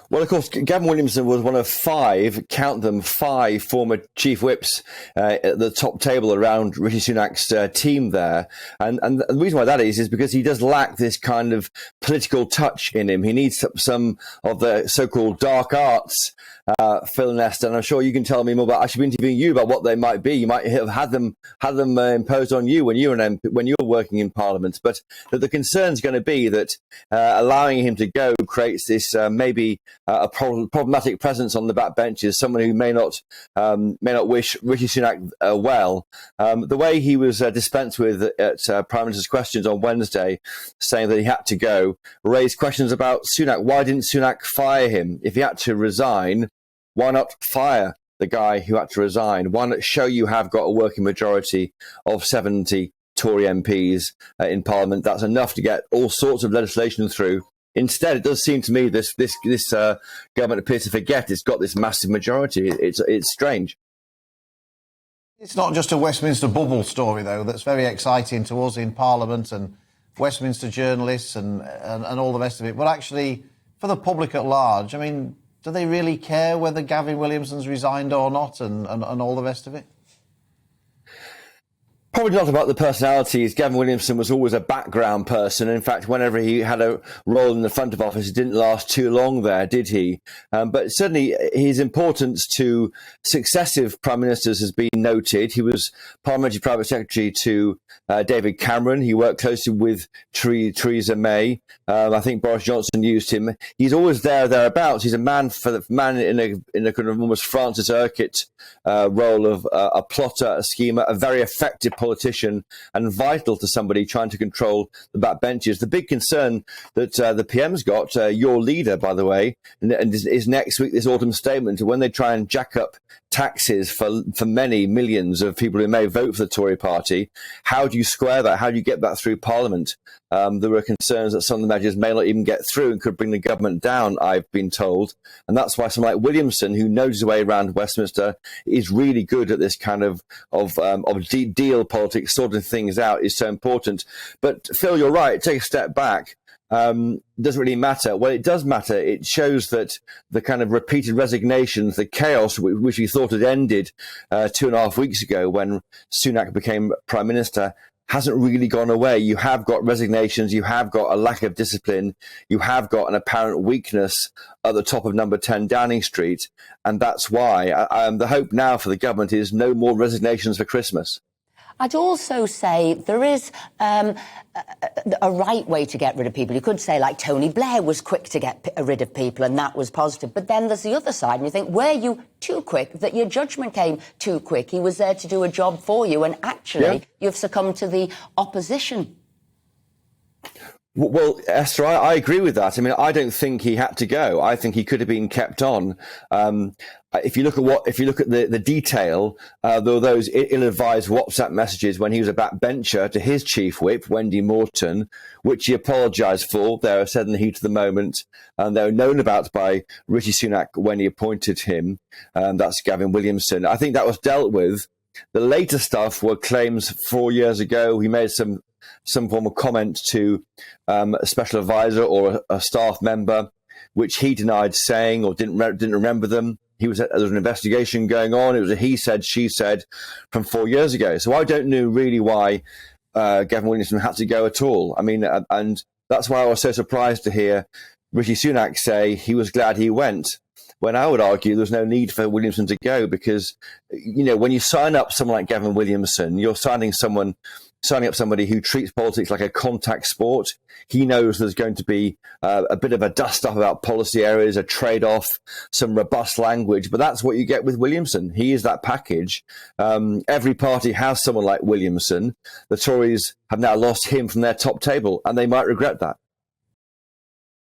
Well, of course, Gavin Williamson was one of five former chief whips at the top table around Rishi Sunak's team there. And the reason why that is because he does lack this kind of political touch in him. He needs some of the so-called dark arts, Phil Nest, and I'm sure you can tell me more about. I should be interviewing you about what they might be. You might have had them imposed on you when you were working in Parliament. But the concern is going to be that allowing him to go creates this maybe a problematic presence on the backbenches, someone who may not wish Rishi Sunak well. The way he was dispensed with at Prime Minister's questions on Wednesday, saying that he had to go, raised questions about Sunak. Why didn't Sunak fire him? If he had to resign, why not fire the guy who had to resign? Why not show you have got a working majority of 70 Tory MPs in Parliament? That's enough to get all sorts of legislation through. Instead, it does seem to me this government appears to forget it's got this massive majority. It's strange. It's not just a Westminster bubble story, though, that's very exciting to us in Parliament and Westminster journalists and all the rest of it. But actually, for the public at large, I mean, do they really care whether Gavin Williamson's resigned or not and all the rest of it? Probably not about the personalities. Gavin Williamson was always a background person. In fact, whenever he had a role in the front of office, it didn't last too long there, did he? But certainly his importance to successive prime ministers has been noted. He was parliamentary private secretary to David Cameron. He worked closely with Theresa May. I think Boris Johnson used him. He's always thereabouts. He's a man in a kind of almost Francis Urquhart role of a plotter, a schemer, a very effective politician, and vital to somebody trying to control the backbenches. The big concern that the PM's got, your leader, by the way, and is next week, this autumn statement, when they try and jack up taxes for many millions of people who may vote for the Tory Party. How do you square that? How do you get that through Parliament? There were concerns that some of the measures may not even get through and could bring the government down, I've been told. And that's why someone like Williamson, who knows his way around Westminster, is really good at this kind of deal politics, sorting things out, is so important. But Phil, you're right. Take a step back. Doesn't really matter. Well, it does matter. It shows that the kind of repeated resignations, the chaos which we thought had ended 2.5 weeks ago when Sunak became Prime Minister, hasn't really gone away. You have got resignations, you have got a lack of discipline, you have got an apparent weakness at the top of number 10 Downing Street, and that's why the hope now for the government is no more resignations for Christmas. I'd also say there is a right way to get rid of people. You could say, like, Tony Blair was quick to get rid of people, and that was positive. But then there's the other side, and you think, were you too quick, that your judgment came too quick? He was there to do a job for you, and actually you've succumbed to the opposition. Well, Esther, I agree with that. I mean, I don't think he had to go. I think he could have been kept on. If you look at the detail, there were those ill-advised WhatsApp messages when he was a backbencher to his chief whip, Wendy Morton, which he apologised for. They were said in the heat of the moment, and they were known about by Rishi Sunak when he appointed him. That's Gavin Williamson. I think that was dealt with. The later stuff were claims 4 years ago. He made some form of comment to a special advisor or a staff member, which he denied saying or didn't remember them. There was an investigation going on. It was a he said, she said from 4 years ago. So I don't know really why Gavin Williamson had to go at all. I mean, and that's why I was so surprised to hear Rishi Sunak say he was glad he went, when I would argue there's no need for Williamson to go, because, you know, when you sign up someone like Gavin Williamson, you're signing up somebody who treats politics like a contact sport. He knows there's going to be a bit of a dust-up about policy areas, a trade-off, some robust language, but that's what you get with Williamson. He is that package. Every party has someone like Williamson. The Tories have now lost him from their top table, and they might regret that.